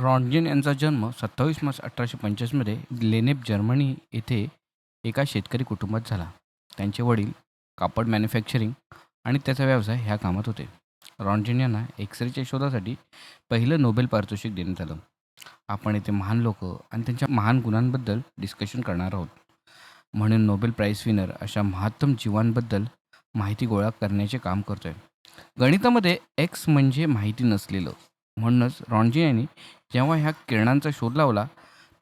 Röntgen यांचा जन्म 27 March 1845मध्ये लेनेप Germany येथे एका शेतकरी कुटुंबात झाला. त्यांचे वडील कापड मॅन्युफॅक्चरिंग आणि त्याचा व्यवसाय ह्या कामात होते. रॉन्टजेन यांना एक्सरेच्या शोधासाठी पहिलं नोबेल पारितोषिक देण्यात आलं. आपण येथे महान लोक आणि त्यांच्या महान गुणांबद्दल डिस्कशन करणार आहोत. म्हणून नोबेल प्राईज विनर अशा महत्तम जीवांबद्दल माहिती गोळा करण्याचे काम करतोय. गणितामध्ये एक्स म्हणजे माहिती नसलेलं. म्हणूनच रॉन्टजेन यांनी जेव्हा ह्या किरणांचा शोध लावला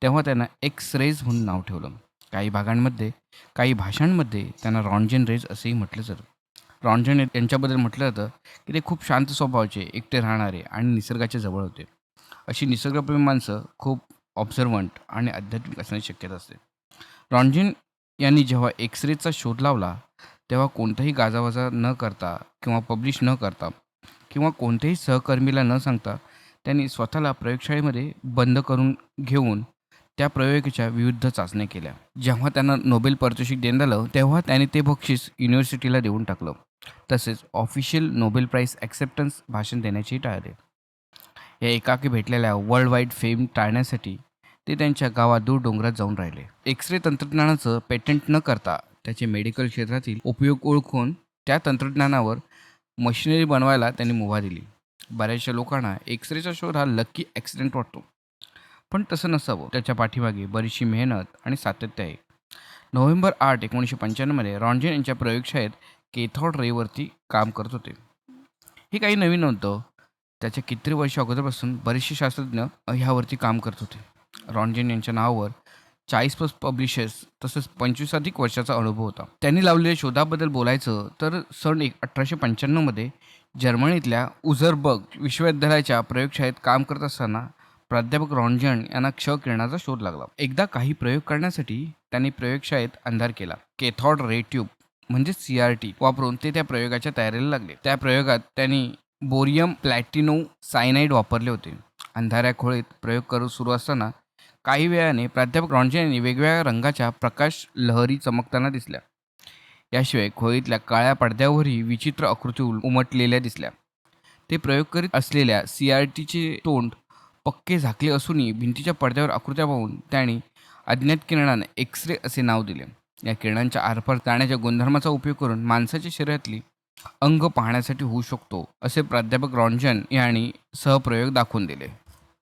तेव्हा त्यांना एक्स रेज म्हणून नाव ठेवलं. काही भागांमध्ये काही भाषांमध्ये त्यांना रॉन्टजेन रेज असेही म्हटलं जातं. रॉन्टजेन यांच्याबद्दल म्हटलं जातं की ते खूप शांत स्वभावाचे, एकटे राहणारे आणि निसर्गाच्या जवळ होते. अशी निसर्गप्रेमी माणसं खूप ऑब्झर्वंट आणि आध्यात्मिक असण्याची शक्यता असते. रॉन्टजेन यांनी जेव्हा एक्सरेचा शोध लावला तेव्हा कोणताही गाजावाजा न करता किंवा पब्लिश न करता किंवा कोणत्याही सहकर्मीला न सांगता त्यांनी स्वतःला प्रयोगशाळेमध्ये बंद करून घेऊन त्या प्रयोगाच्या विविध चाचण्या केल्या. जेव्हा त्यांना नोबेल पारितोषिक देण्यात आलं तेव्हा त्यांनी ते बक्षीस युनिव्हर्सिटीला देऊन टाकलं. तसेच ऑफिशियल नोबेल प्राईज ॲक्सेप्टन्स भाषण देण्याचेही टाळले. या एकाकी भेटलेल्या वर्ल्ड वाईड फेम टाळण्यासाठी ते त्यांच्या गावात दूर डोंगरात जाऊन राहिले. एक्सरे तंत्रज्ञानाचं पेटंट न करता त्याचे मेडिकल क्षेत्रातील उपयोग ओळखून त्या तंत्रज्ञानावर मशिनरी बनवायला त्यांनी मुभा दिली. बऱ्याचशा लोकांना एक्सरेचा शोध हा लक्की ॲक्सिडेंट वाटतो, पण तसं नसावं. त्याच्या पाठीमागे बरीचशी मेहनत आणि सातत्य आहे. नोव्हेंबर 8, 1995मध्ये रॉन्टजेन यांच्या प्रयोगशाळेत केथॉड रेवरती काम करत होते. हे काही नवीन नव्हतं. त्याच्या कितीतरी वर्ष अगोदरपासून बरेचसे शास्त्रज्ञ ह्यावरती काम करत होते. रॉन्टजेन यांच्या नावावर 40+ पब्लिशर्स तसंच 25 अधिक वर्षाचा अनुभव होता. त्यांनी लावलेल्या शोधाबद्दल बोलायचं तर सन 1895मध्ये जर्मनीतल्या उझरबर्ग विश्वविद्यालयाच्या प्रयोगशाळेत काम करत असताना प्राध्यापक रॉन्टजेन यांना क्ष किरणाचा शोध लागला. एकदा काही प्रयोग करण्यासाठी त्यांनी प्रयोगशाळेत अंधार केला. केथॉड रे ट्यूब म्हणजे CRT वापरून ते त्या प्रयोगाच्या तयारीला लागले. त्या प्रयोगात त्यांनी बोरियम प्लॅटिनो सायनाईड वापरले होते. अंधाऱ्या खोलीत प्रयोग सुरू असताना काही वेळाने प्राध्यापक रॉन्टजेन यांनी वेगवेगळ्या रंगाच्या प्रकाश लहरी चमकताना दिसल्या. याशिवाय खोलीतल्या काळ्या पडद्यावरही विचित्र आकृती उमटलेल्या दिसल्या. ते प्रयोग करीत असलेल्या CRTचे तोंड पक्के झाकले असूनही भिंतीच्या पडद्यावर आकृत्या पाहून त्यांनी अज्ञात किरणांना एक्सरे असे नाव दिले. या किरणांच्या आरपार जाण्याच्या गुणधर्माचा उपयोग करून माणसाच्या शरीरातली अंग पाहण्यासाठी होऊ शकतो असे प्राध्यापक रॉन्टजेन यांनी सहप्रयोग दाखवून दिले.